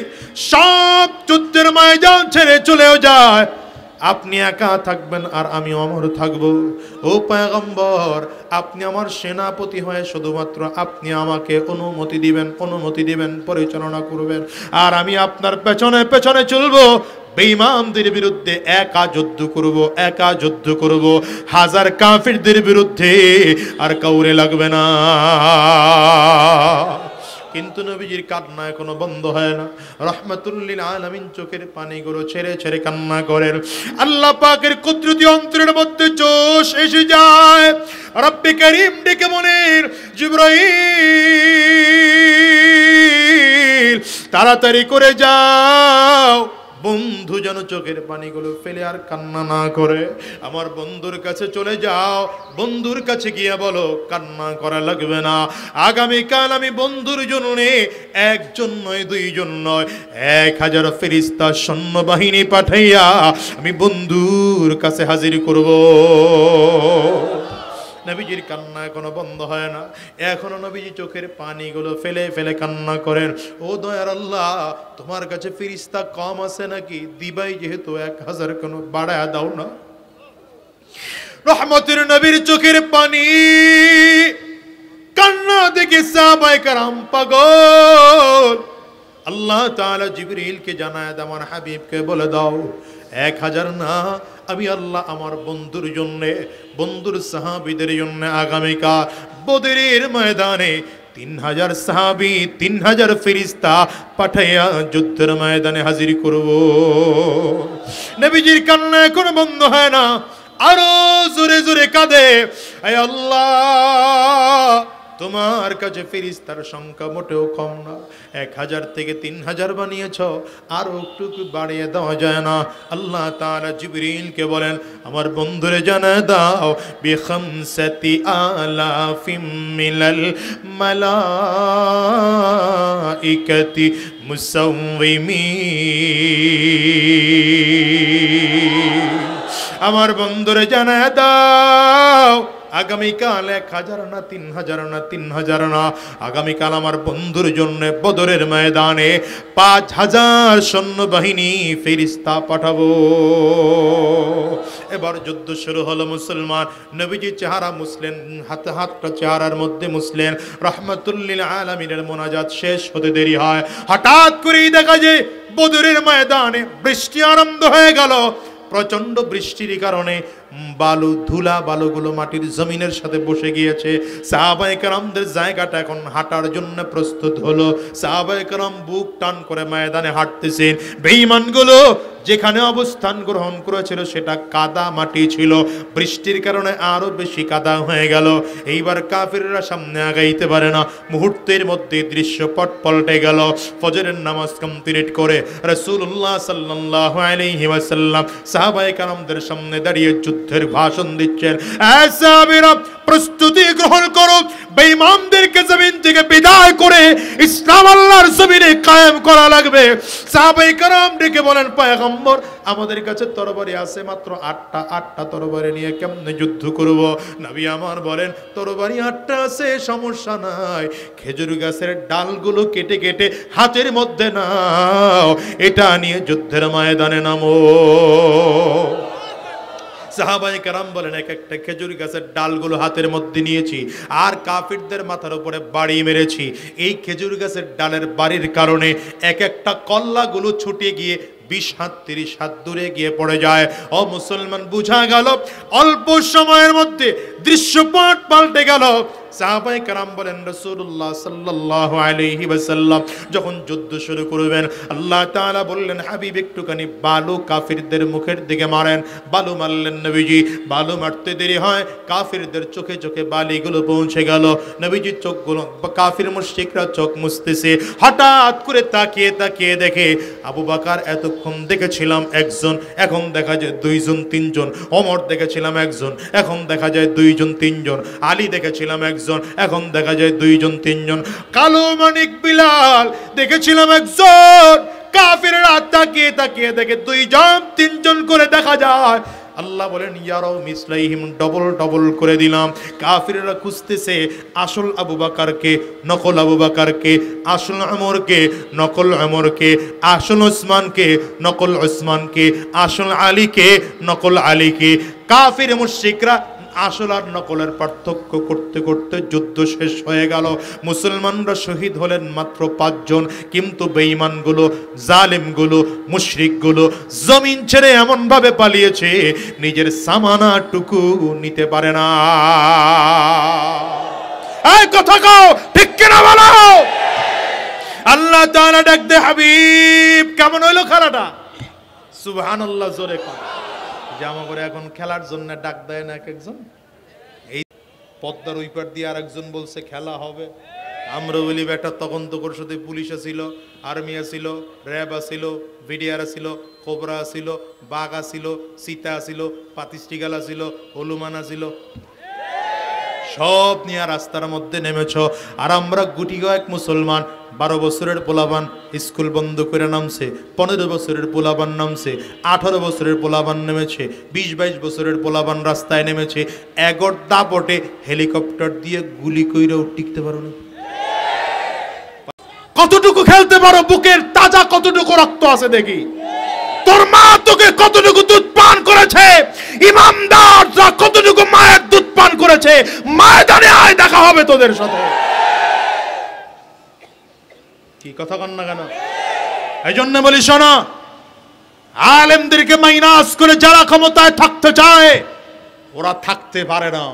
সব যুদ্ধের ময়দান ছেড়ে চলেও যায়, আপনি একা থাকবেন আর আমি অমর থাকব। ও পয়গম্বর, আপনি আমার সেনাপতি হয়ে শুধুমাত্র আপনি আমাকে অনুমতি দিবেন, পরিচালনা করবেন, আর আমি আপনার পেছনে পেছনে চলবো। বেঈমানদের বিরুদ্ধে একা যুদ্ধ করব, হাজার কাফিরদের বিরুদ্ধে আর কাউরে লাগবে না। কিন্তু নবীজির কান্না এখনো বন্ধ হয় না। রাহমাতুল লিল আলামিন চোখের পানিগুলো ছেড়ে ছেড়ে কান্না করেন। আল্লাহ পাকের কুদরতি অন্তরের মধ্যে জোশ এসে যায়। রব্বে কারীম ডেকে বলেন, জিবরাইল তাড়াতাড়ি করে যাও, বন্ধু যেন চোখের পানিগুলো ফেলে আর কান্না না করে। আমার বন্ধুর কাছে চলে যাও, বন্ধুর কাছে গিয়ে বলো কান্না করা লাগবে না। আগামীকাল আমি বন্ধুর জন্য একজন নয়, দুইজন নয়, 1000 ফেরেশতা সৈন্যবাহিনী পাঠাইয়া আমি বন্ধুর কাছে হাজির করব। নবীজির কান্না এখনো বন্ধ হয় না, এখনো নবীজি চোখের পানিগুলো ফেলে ফেলে কান্না করেন। ও দয়ার আল্লাহ, তোমার কাছে ফেরেশতা কম আছে নাকি? দিবাই যেহেতু 1000, কেন বাড়ায়া দাও না। রহমতের নবীর চোখের পানি, কান্না দেখে সাহাবায়ে কেরাম পাগল। আল্লাহ তাআলা জিবরিলকে জানায়, আমার হাবিবকে বলে দাও 1000 না, আমি আল্লাহ আমার বন্ধুর জন্য, বন্ধুর সাহাবীদের জন্য আগামীকাল বদরের ময়দানে 3000 সাহাবী, 3000 ফেরেশতা পাঠাইয়া যুদ্ধের ময়দানে হাজির করব। নবীজির কান্না এখনো বন্ধ হয় না, আরো জোরে জোরে কাঁদে, আয় আল্লাহ, তোমার কাছে ফেরেশতার সংখ্যা মোটেও কম না, 1000 থেকে 3000 বানিয়েছ, আরো একটু বাড়িয়ে দেওয়া যায় না? আল্লাহ তাআলা জিবরিলকে বলেন, আমার বন্ধুরে জানায় দাও, বিখামসাতি আলাফিম মিনাল মালাইকাতি মুসাওয়িমিন। আমার বন্ধুরে জানায় দাও, আগামীকাল 1000 না, 3000 না, আগামীকাল আমার বন্ধুর জন্য বদরের ময়দানে 5000 সৈন্যবাহিনী ফেরেশতা পাঠাবো। এবার যুদ্ধ শুরু হলো। মুসলমান নবীজির চেহারা মুসলেন, হাতটা চেহারার মধ্যে মুসলেন। রাহমাতুল লিল আলামিনের মোনাজাত শেষ হতে দেরি হয়। হঠাৎ করেই দেখা যায় বদরের ময়দানে বৃষ্টি আরম্ভ হয়ে গেল। প্রচন্ড বৃষ্টির কারণে বালুগুলো মাটির জমিনের সাথে বসে গিয়েছে। সাহাবায়ে কেরামদের জায়গাটা এখন হাঁটার জন্য প্রস্তুত হলো। সাহাবায়ে কেরাম বুক টান করে ময়দানে হাঁটতেছেন। বেঈমানগুলো যেখানে অবস্থান গ্রহণ করেছিল সেটা কাদা মাটি ছিল, বৃষ্টির কারণে আরো বেশি কাদা হয়ে গেল। এইবার কাফিররা সামনে আগাইতে পারে না। মুহূর্তের মধ্যে দৃশ্যপট পাল্টে গেল। ফজরের নামাজ কমপ্লিট করে রাসূলুল্লাহ সাল্লাল্লাহু আলাইহি ওয়াসাল্লাম সাহাবায়ে কেরামদের সামনে দাঁড়িয়ে যুদ্ধের ভাষণ দিচ্ছেন। সাহাবীরা প্রস্তুতি গ্রহণ করো, বেঈমানদেরকে জমিন থেকে বিদায় করে ইসলাম আল্লাহর জমিনে কায়েম করা লাগবে। সাহাবায়ে কেরাম ডেকে বলেন, পয়গম্বর, আমাদের কাছে তরবারি আছে মাত্র 8টা তরবারি নিয়ে কেমনে যুদ্ধ করব? নবী আমার বলেন, তরবারি 8টা আছে, সমস্যা নাই, খেজুর গাছের ডালগুলো কেটে কেটে হাতের মধ্যে নাও, এটা নিয়ে যুদ্ধের ময়দানে নামো। সাহাবায়ে কেরাম বলেন এক একটা খেজুর গাছের ডালগুলো হাতের মধ্যে নিয়েছি আর কাফিরদের মাথার উপরে বাড়ি মেরেছি। এই খেজুর গাছের ডালের বাড়ির কারণে এক একটা কল্লাগুলো ছুটে গিয়ে 20 হাত 30 হাত দূরে গিয়ে পড়ে যায়। ও মুসলমান, বুঝা গেল অল্প সময়ের মধ্যে দৃশ্যপট পাল্টে গেল। সাহাবায়ে কেরাম বলেন রাসূলুল্লাহ সাল্লাল্লাহু আলাইহি ওয়াসাল্লাম যখন যুদ্ধ শুরু করবেন আল্লাহ তাআলা বললেন হাবিব একটুখানি বালু কাফিরদের মুখের দিকে মারেন। বালু মারলেন নবীজি। বালু মারতে দেরি হয়, কাফিরদের চোখে চোখে বালিগুলো পৌঁছে গেল। নবীজির চোখগুলো, কাফির মুশরিকরা চোখ মুছতেছে, হঠাৎ করে তাকিয়ে তাকিয়ে দেখে আবু বকর এতক্ষণ দেখেছিলাম একজন, এখন দেখা যায় 2 জন 3 জন। ওমর দেখেছিলাম একজন, এখন দেখা যায় 2 জন 3 জন। আলী দেখেছিলাম একজন, এখন দেখা যায় 2 জন 3 জন। কালো মানিক বিলাল দেখেছিলাম একজন, কাফিররা তাকিয়ে তাকিয়ে দেখে 2 জন 3 জন করে দেখা যায়। আল্লাহ বলেন ইয়ারাও মিসলাইহিম, ডবল ডবল করে দিলাম। কাফিররা খুঁজতেছে আসল আবু বকরকে, নকল আবু বকরকে, আসল ওমরকে, নকল ওমরকে, আসল ওসমানকে, নকল ওসমানকে, আসল আলীকে, নকল আলীকে। কাফির মুশরিকরা আসল আর নকলের পার্থক্য করতে করতে যুদ্ধ শেষ হয়ে গেল। মুসলমানরা শহীদ হলেন মাত্র 5 জন, কিন্তু বেঈমানগুলো, জালেমগুলো, মুশরিকগুলো জমিন ছেড়ে এমন ভাবে পালিয়েছে নিজের সামানাটুকু নিতে পারে না। এই কথা কও ঠিক কিনা বলো। আল্লাহ তাআলা ডাক দে হাবিব কেমন হইলো খেলাটা? সুবহানাল্লাহ, জোরে কও। জামা করে এখন খেলার জন্য ডাক দেয় না এক একজন। এই পদ্মার ওই পার দিয়ে আরেকজন বলছে খেলা হবে। আমরা বলি বেটা তখন তো তোর সাথে পুলিশ ছিল, আর্মি ছিল, র্যাব ছিল, ভিডিআর ছিল, কোবরা ছিল, বাঘ ছিল, সীতা ছিল, পাতিস্টিগাল ছিল, হলুমান ছিল, সব নিয়ে রাস্তার মধ্যে নেমেছ। আর আমরা গুটি কয়েক মুসলমান, 12 বছরের পোলাবান স্কুল বন্ধ করে নামছে, 15 বছরের পোলাবান নামছে, 18 বছরের পোলাবান নেমেছে, 20-22 বছরের পোলাবান রাস্তায় নেমেছে। এগর দাপটে হেলিকপ্টার দিয়ে গুলি কইরাও টিকতে পারো না। কতটুকু খেলতে পারো? বুকের তাজা কতটুকু রক্ত আছে দেখি। তোর মা তোকে কতটুকু দুধ পান করেছে? ইমানদাররা কতটুকু মায়ের দুধ পান করেছে? ময়দানে আয়, দেখা হবে তোদের সাথে। কি কথা কন না কেন? এই জন্য বলি শোনো, আলেমদেরকে মাইনাস করে যারা ক্ষমতায় থাকতে চায় ওরা থাকতে পারে না।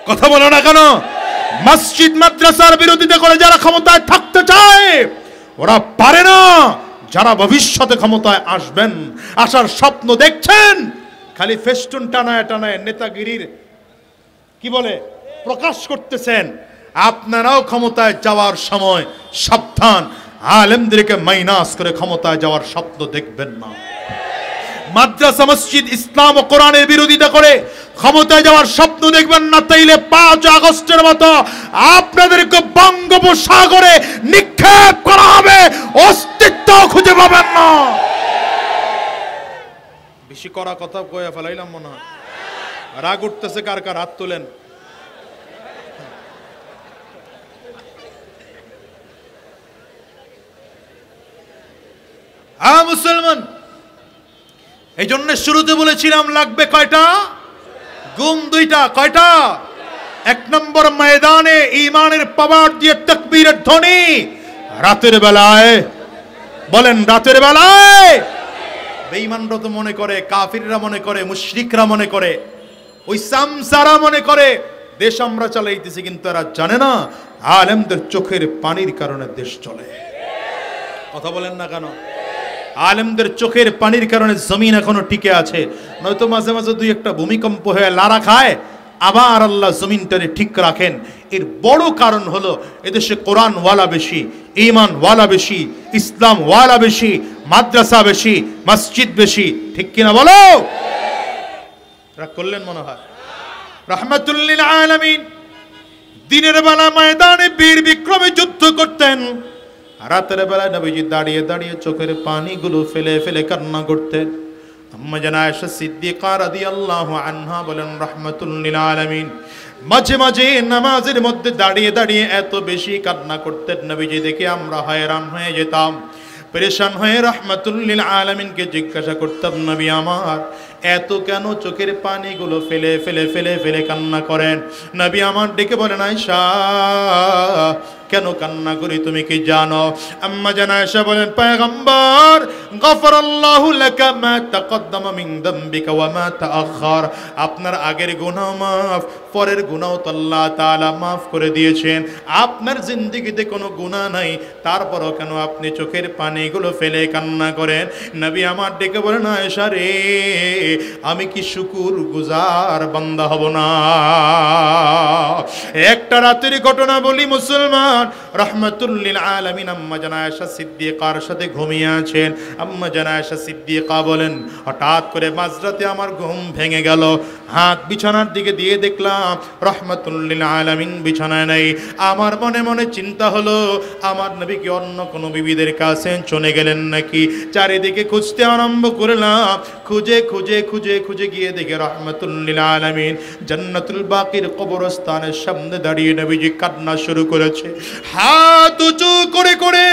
কথা বলো না কেন? মসজিদ মাদ্রাসার বিরোধিতা করে যারা ক্ষমতায় থাকতে চায় ওরা পারে না। যারা ভবিষ্যতে ক্ষমতায় আসবেন, আসার স্বপ্ন দেখছেন, খালি ফেস্টুন টানায় টানায় নেতাগিরির কি বলে প্রকাশ করতেছেন, আপনারাও ক্ষমতায় যাওয়ার সময় সাবধান, আলেমদেরকে মাইনাস করে ক্ষমতায় যাওয়ার স্বপ্ন দেখবেন না। মাদ্রাসা, মসজিদ, ইসলাম ও কোরআনের বিরোধিতা করে ক্ষমতায় যাওয়ার স্বপ্ন দেখবেন না, তাইলে 5 আগস্টের মতো আপনাদেরকে বঙ্গোপসাগরে নিক্ষেপ করা হবে, অস্তিত্ব খুঁজে পাবেন না। বেশি করা কথা কয়ে ফেলাইলাম মনে হয়। রাগ উঠতেছে কার কার? হাত তোলেন। মুসলমান, এই জন্য শুরুতে বলেছিলাম লাগবে কয়টা গুণ? 2টা। কয়টা? 1 নম্বর ময়দানে ঈমানের পাওয়ার দিয়ে তাকবীরের ধ্বনি। রাতের বেলায় বলেন, রাতের বেলায় বেঈমানরা তো মনে করে, কাফিররা মনে করে, মুশরিকরা মনে করে, ওই সামসারা মনে করে দেশ আমরা চালাইতেছি, কিন্তু এরা জানে না আলেমদের চোখের পানির কারণে দেশ চলে। কথা বলেন না কেন? আলেমদের চোখের পানির কারণে জমিন এখনো টিকে আছে। নয়তো মাঝে মাঝে 2-1টা ভূমিকম্প হয়ে লাড়া খায়, আবার আল্লাহ জমিনটারে ঠিক রাখেন। এর বড় কারণ হলো এদেশে কোরআন ওয়ালা বেশি, ঈমান ওয়ালা বেশি, ইসলাম ওয়ালা বেশি, মাদ্রাসা বেশি, মসজিদ বেশি। ঠিক কিনা বলো? রাগ করলেন মনে হয়? রাহমাতুল লিল আলামিন দিনের বেলা ময়দানে বীর বিক্রমে যুদ্ধ করতেন, রাতের বেলায় নবীজি দাঁড়িয়ে দাঁড়িয়ে চোখের পানিগুলো ফেলে ফেলে কান্না করতেন। আম্মা জানা আয়েশা সিদ্দিকা রাদিয়াল্লাহু আনহা বলেন রাহমাতুল লিল আলামিন মাঝে মাঝে নামাজের মধ্যে দাঁড়িয়ে দাঁড়িয়ে এত বেশি কান্না করতেন নবীজি দেখে আমরা হয়রান হয়ে যেতাম। পেরেশান হয়ে রাহমাতুল লিল আলামিনকে জিজ্ঞাসা করতাম, নবী আমার এত কেন চোখের পানিগুলো ফেলে ফেলে ফেলে ফেলে কান্না করেন? নবী আমার ডেকে বলেন, আয়েশা কেন কান্না করি তুমি কি জানো? আম্মা জান আয়েশা বলেন, পয়গম্বর গফরাল্লাহু লাকা মা তাকদ্দামা মিন যামবিকা ওয়া মা তাআখার, আপনার আগের গুনাহ মাফ, পরের গুনাহ তো আল্লাহ তাআলা মাফ করে দিয়েছেন। আপনার জিন্দেগিতে কোনো গুনাহ নাই, তারপরও কেন আপনি চোখের পানিগুলো ফেলে কান্না করেন? নবী আমার ডেকে বলেন, আয়েশা রে আমি কি শুকুর গুজার বান্দা হব না? একটা রাতের ঘটনা বলি মুসলমান, রাহমাতুল লিল আলামিন আম্মা জান আয়েশা সিদ্দিকার সাথে ঘুমিয়ে আছেন। আম্মা জান আয়েশা সিদ্দিকা বলেন, হঠাৎ করে মাঝরাতে আমার ঘুম ভেঙে গেল, হাত বিছানার দিকে দিয়ে দেখলাম রাহমাতুল লিল আলামিন বিছানায় নাই। আমার মনে মনে চিন্তা হলো, আমার নবী কি অন্য কোনো বিবিদের কাছে চলে গেলেন নাকি? চারিদিকে খুঁজতে আরম্ভ করলাম, খুঁজে খুঁজে খুঁজে খুঁজে গিয়ে দেখে রাহমাতুল লিল আলামিন জান্নাতুল বাকির কবরস্থানের সামনে দাঁড়িয়ে নবীজি কান্না শুরু করেছে। হাত উঁচু করে করে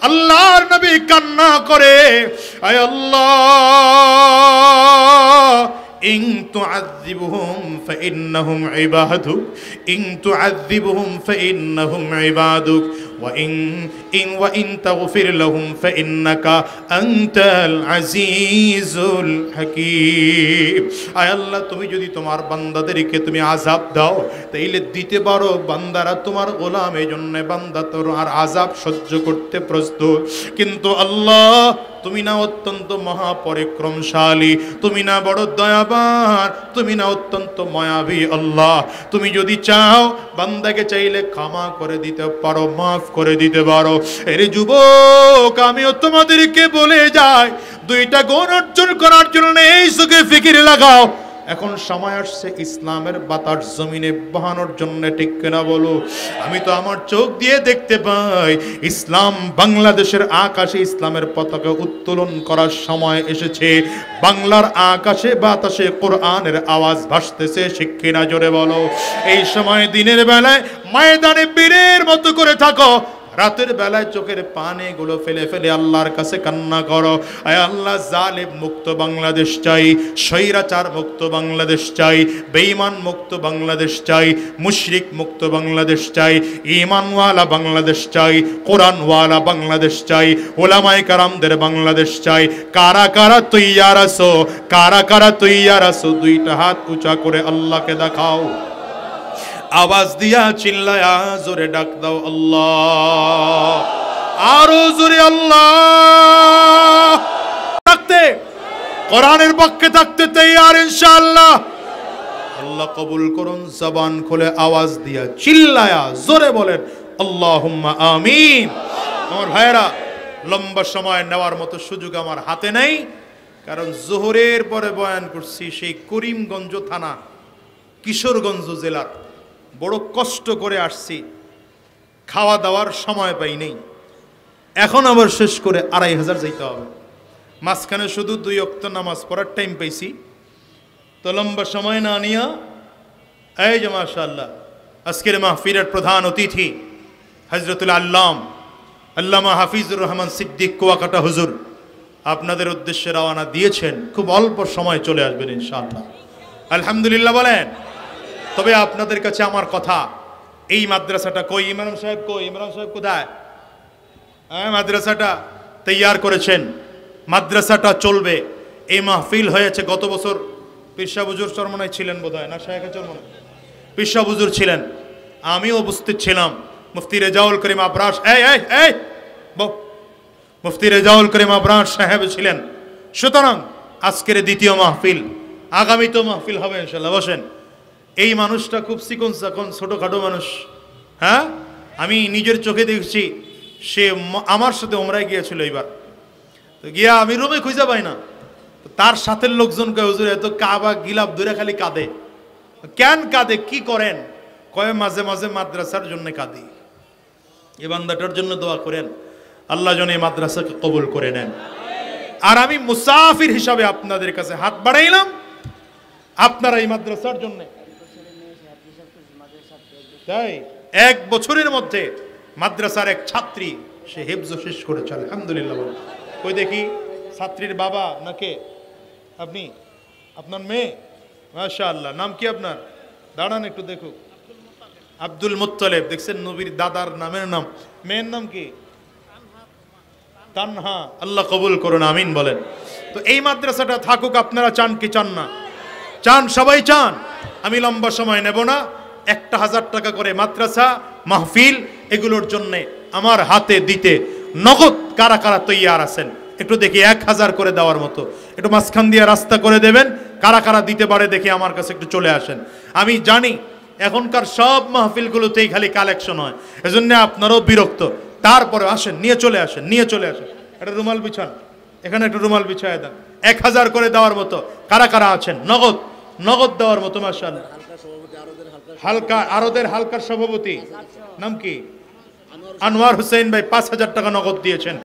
আল্লাহর নবী কান্না করে, আয় আল্লাহ ইন তুআযিবহুম ফাইন্নাহুম ইবাদুক, ইন তুআযিবহুম ফাইন্নাহুম ইবাদুক, ওয়া ইন তাগফির লাহুম ফাইন্নাকা আনতাল আজিজুল হাকীম। আয় আল্লাহ তুমি যদি তোমার বান্দাদেরকে তুমি আযাব দাও তাইলে দিতে পারো, বান্দারা তোমার গোলাম, এই জন্য বান্দা তোমার আযাব সহ্য করতে প্রস্তুত। কিন্তু আল্লাহ তুমি না অত্যন্ত মহাপরিক্রমশালী, তুমি না বড় দয়াবান, তুমি না অত্যন্ত মায়াবী। আল্লাহ তুমি যদি চাও বান্দাকে চাইলে ক্ষমা করে দিতে পারো, মাফ করে দিতে পারো। এর যুবক আমিও তোমাদেরকে বলে যাই, দুইটা গুণ অর্জন করার জন্য এই সুখে ফিকির লাগাও। এখন সময় আসছে ইসলামের বাতাস জমিনে বহানোর জন্য, ঠিক কিনা বলো? আমি তো আমার চোখ দিয়ে দেখতে পাই ইসলাম বাংলাদেশের আকাশে ইসলামের পতাকা উত্তোলন করার সময় এসেছে। বাংলার আকাশে বাতাসে কোরআনের আওয়াজ ভাসতেছে, ঠিক কিনা জোরে বলো? এই সময় দিনের বেলায় ময়দানে বীরের মতো করে থাকো, রাতের বেলায় চোখের পানিগুলো ফেলে ফেলে আল্লাহর কাছে কান্না করো। আয় আল্লাহ জালিম মুক্ত বাংলাদেশ চাই, স্বৈরাচার মুক্ত বাংলাদেশ চাই, বেঈমান মুক্ত বাংলাদেশ চাই, মুশরিক মুক্ত বাংলাদেশ চাই, ঈমানওয়ালা বাংলাদেশ চাই, কোরআনওয়ালা বাংলাদেশ চাই, ওলামায়ে কেরামদের বাংলাদেশ চাই। কারা কারা তৈয়ার আছো? কারা কারা তৈয়ার আছো? দুইটা হাত উঁচা করে আল্লাহকে দেখাও, আওয়াজ দিয়া চিল্লায়া জোরে ডাক দাও আল্লাহ, আরো জোরে আল্লাহ। থাকতে কোরআনের পক্ষে থাকতে তৈয়ার ইনশাআল্লাহ। আল্লাহ কবুল করুন। জবান খুলে আওয়াজ দিয়া চিল্লায়া জোরে বলেন আল্লাহুম্মা আমিন। আমার ভাইরা, লম্বা সময় নেওয়ার মতো সুযোগ আমার হাতে নেই, কারণ জোহরের পরে বয়ান করছি সেই করিমগঞ্জ থানা কিশোরগঞ্জ জেলার। বড় কষ্ট করে আসছি, খাওয়া দাওয়ার সময় পাই নেই, এখন আবার শেষ করে ২৫০০ যাইতে হবে। মাঝখানে শুধু ২ ওয়াক্ত নামাজ পড়ার টাইম পাইছি, তো লম্বা সময় না নিয়া এই যে মাশাআল্লাহ আজকের মাহফিলের প্রধান অতিথি হযরতুল আল্লামা হাফিজুর রহমান সিদ্দিক কুয়াকাটা হুজুর আপনাদের উদ্দেশ্যে রওনা দিয়েছেন। খুব অল্প সময় চলে আসবেন ইনশাআল্লাহ। আলহামদুলিল্লাহ বলেন। তবে আপনাদের কাছে আমার কথা, এই মাদ্রাসাটা কই? ইমাম সাহেব কই? ইমাম সাহেব কোথায়? মাদ্রাসাটা তৈয়ার করেছেন, মাদ্রাসাটা চলবে। এই মাহফিল হয়েছে গত বছর, পিরসা হুজুর চরমনায় ছিলেন বোধহয়, না শায়েখে চরমনায়? পিরসা হুজুর ছিলেন, আমিও উপস্থিত ছিলাম। মুফতি রেজাউল করিম আবরার, মুফতি রেজাউল করিম আবরার সাহেব ছিলেন। সুতরাং আজকের দ্বিতীয় মাহফিল, আগামীতেও মাহফিল হবে ইনশাআল্লাহ। বসেন। এই মানুষটা খুব চিকন চাকন ছোটোখাটো মানুষ, হ্যাঁ, আমি নিজের চোখে দেখছি। সে আমার সাথে ওমরায় গিয়েছিল এইবার, তো গিয়া আমি রুমে খুঁজে পাই না, তার সাথের লোকজনকে হুজুর এত কাবা গিলাপ ধরে খালি কাঁদে। কেন কাঁদে? কি করেন? কয়ে মাঝে মাঝে মাদ্রাসার জন্য কাঁদি, এ বান্দাটার জন্য দোয়া করেন, আল্লাহ যেন এই মাদ্রাসাকে কবুল করে নেন। আর আমি মুসাফির হিসাবে আপনাদের কাছে হাত বাড়াইলাম, আপনারা এই মাদ্রাসার জন্য। তাই 1 বছরের মধ্যে মাদ্রাসার এক ছাত্রী সে হিফজ শেষ করেছে আলহামদুলিল্লাহ। ওই দেখি ছাত্রীর বাবা নাকে আপনি, আপনার মেয়ে, মাশাআল্লাহ। নাম কি আপনার? দাঁড়ান একটু দেখো। আব্দুল মুত্তালিব, দেখছেন নবীর দাদার নামের নাম। মেয়ের নাম কি? তানহা। আল্লাহ কবুল করুন, আমিন বলেন। তো এই মাদ্রাসাটা থাকুক, আপনারা চান কি চান না? চান, সবাই চান। আমি লম্বা সময় নেব না। 1,000 টাকা করে মাদ্রাসা মাহফিল এগুলোর জন্য আমার হাতে দিতে নগদ কারা কারা তৈয়ার আছেন? একটু দেখি 1,000 করে দেওয়ার মতো। একটু মাঝখান দিয়ে রাস্তা করে দেবেন, কারা কারা দিতে পারে দেখি আমার কাছে একটু চলে আসেন। আমি জানি এখনকার সব মাহফিলগুলোতেই খালি কালেকশন হয়, এজন্য আপনারাও বিরক্ত। তারপরে আসেন, নিয়ে চলে আসেন, নিয়ে চলে আসেন। একটা রুমাল বিছান, এখানে একটা রুমাল বিছায় দেন। 1,000 করে দেওয়ার মতো কারা কারা আছেন? নগদ, নগদ দেওয়ার মতো। মাশাআল্লাহ। হালকা আরদের হালকার সভাপতি নাম কি? আনোয়ার হোসেন ভাই 5,000 টাকা নগদ দিয়েছেন।